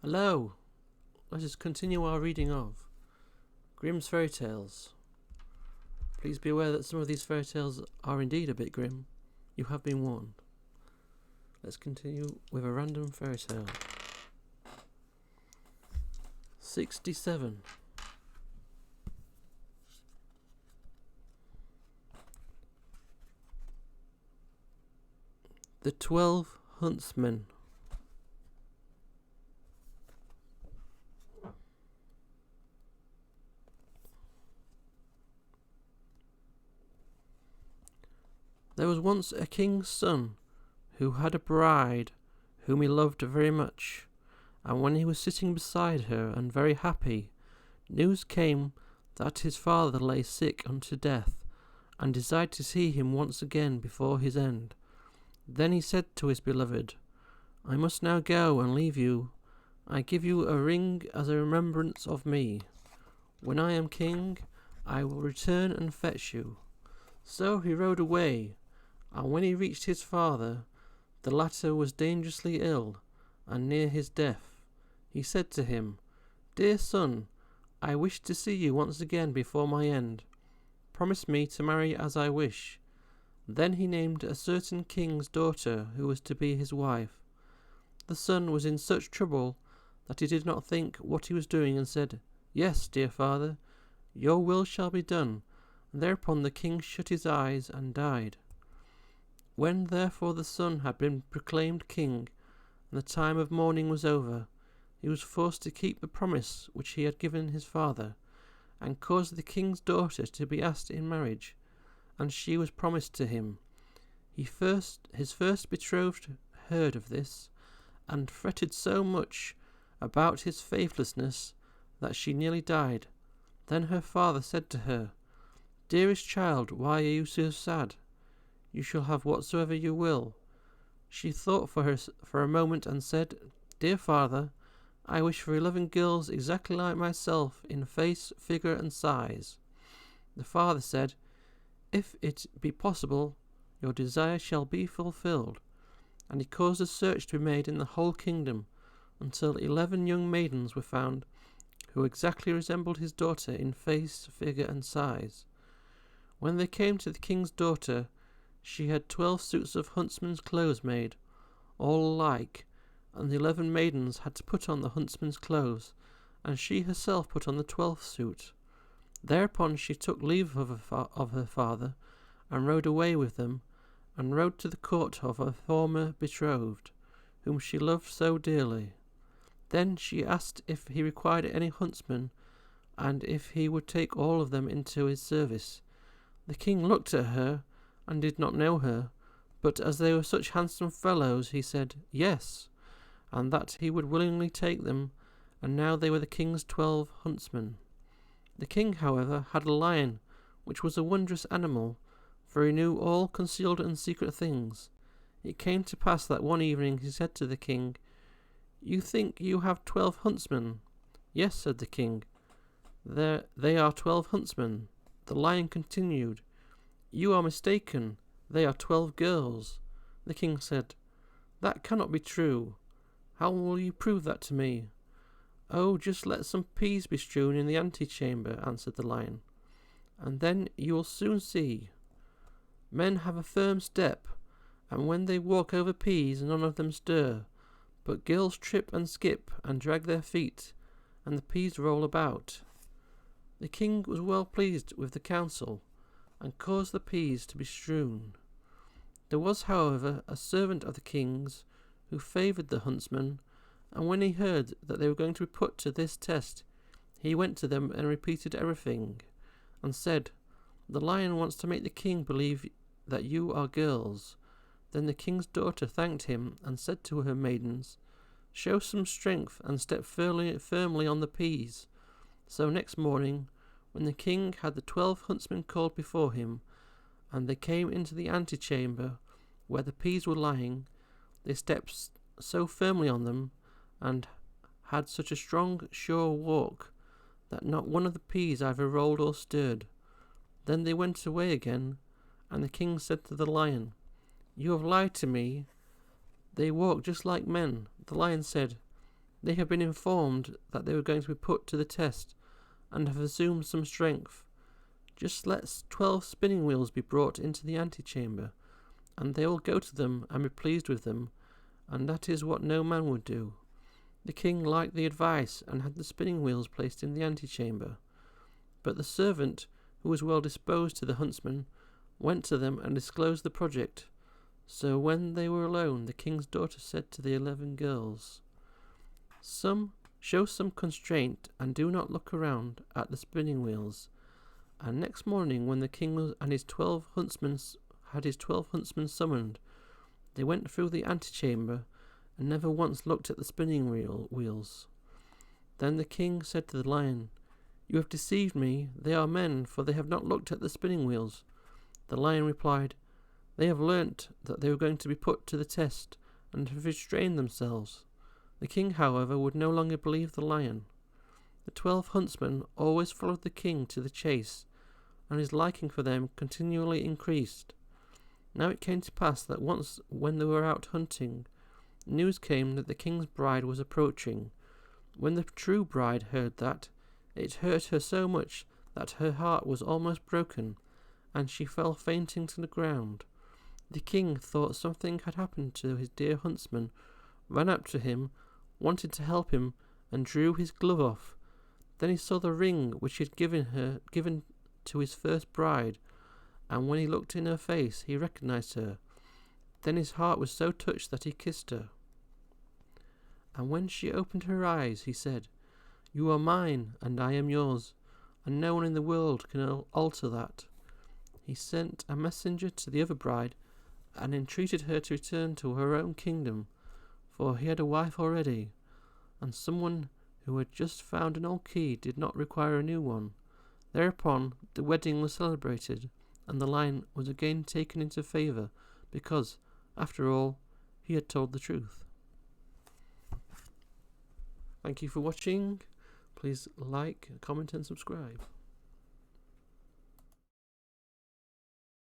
Hello! Let us continue our reading of Grimm's Fairy Tales. Please be aware that some of these fairy tales are indeed a bit grim. You have been warned. Let's continue with a random fairy tale. 67. The 12 Huntsmen. There was once a king's son who had a bride whom he loved very much, and when he was sitting beside her and very happy, news came that his father lay sick unto death, and desired to see him once again before his end. Then he said to his beloved, I must now go and leave you. I give you a ring as a remembrance of me. When I am king, I will return and fetch you. So he rode away, and when he reached his father, the latter was dangerously ill, and near his death. He said to him, Dear son, I wish to see you once again before my end. Promise me to marry as I wish. Then he named a certain king's daughter who was to be his wife. The son was in such trouble that he did not think what he was doing, and said, Yes, dear father, your will shall be done. And thereupon the king shut his eyes and died. When therefore the son had been proclaimed king, and the time of mourning was over, he was forced to keep the promise which he had given his father, and caused the king's daughter to be asked in marriage, and she was promised to him. His first betrothed heard of this, and fretted so much about his faithlessness that she nearly died. Then her father said to her, Dearest child, why are you so sad? You shall have whatsoever you will. She thought for a moment, and said, Dear father, I wish for 11 girls exactly like myself in face, figure, and size. The father said, If it be possible, your desire shall be fulfilled. And he caused a search to be made in the whole kingdom, until 11 young maidens were found, who exactly resembled his daughter in face, figure, and size. When they came to the king's daughter, she had 12 suits of huntsmen's clothes made, all alike, and the 11 maidens had to put on the huntsmen's clothes, and she herself put on the 12th suit. Thereupon she took leave of her father, and rode away with them, and rode to the court of her former betrothed, whom she loved so dearly. Then she asked if he required any huntsmen, and if he would take all of them into his service. The king looked at her, and did not know her, but as they were such handsome fellows, he said, Yes, and that he would willingly take them, and now they were the king's 12 huntsmen. The king, however, had a lion, which was a wondrous animal, for he knew all concealed and secret things. It came to pass that one evening he said to the king, You think you have 12 huntsmen? Yes, said the king. They are 12 huntsmen. The lion continued, You are mistaken. They are 12 girls. The king said, That cannot be true. How will you prove that to me? Oh, just let some peas be strewn in the antechamber, answered the lion, and then you will soon see. Men have a firm step, and when they walk over peas none of them stir, but girls trip and skip and drag their feet, and the peas roll about. The king was well pleased with the counsel, and caused the peas to be strewn. There was, however, a servant of the king's, who favoured the huntsmen, and when he heard that they were going to be put to this test, he went to them and repeated everything, and said, The lion wants to make the king believe that you are girls. Then the king's daughter thanked him, and said to her maidens, Show some strength, and step firmly on the peas. So next morning, when the king had the 12 huntsmen called before him, and they came into the antechamber where the peas were lying, they stepped so firmly on them, and had such a strong, sure walk, that not one of the peas either rolled or stirred. Then they went away again, and the king said to the lion, You have lied to me. They walk just like men. The lion said, They have been informed that they were going to be put to the test, and have assumed some strength. Just let 12 spinning wheels be brought into the antechamber, and they will go to them and be pleased with them, and that is what no man would do. The king liked the advice, and had the spinning wheels placed in the antechamber. But the servant, who was well disposed to the huntsmen, went to them and disclosed the project. So when they were alone, the king's daughter said to the 11 girls, Show some constraint, and do not look around at the spinning wheels. And next morning, when the king and his 12 huntsmen had his 12 huntsmen summoned, they went through the antechamber, and never once looked at the spinning wheels. Then the king said to the lion, You have deceived me. They are men, for they have not looked at the spinning wheels. The lion replied, They have learnt that they were going to be put to the test, and have restrained themselves. The king, however, would no longer believe the lion. The 12 huntsmen always followed the king to the chase, and his liking for them continually increased. Now it came to pass that once, when they were out hunting, news came that the king's bride was approaching. When the true bride heard that, it hurt her so much that her heart was almost broken, and she fell fainting to the ground. The king thought something had happened to his dear huntsman, ran up to him, wanted to help him, and drew his glove off. Then he saw the ring which he had given to his first bride, and when he looked in her face, he recognized her. Then his heart was so touched that he kissed her. And when she opened her eyes, he said, You are mine, and I am yours, and no one in the world can alter that. He sent a messenger to the other bride, and entreated her to return to her own kingdom, for he had a wife already, and someone who had just found an old key did not require a new one. Thereupon the wedding was celebrated, and the lion was again taken into favour, because, after all, he had told the truth. Thank you for watching. Please like, comment and subscribe.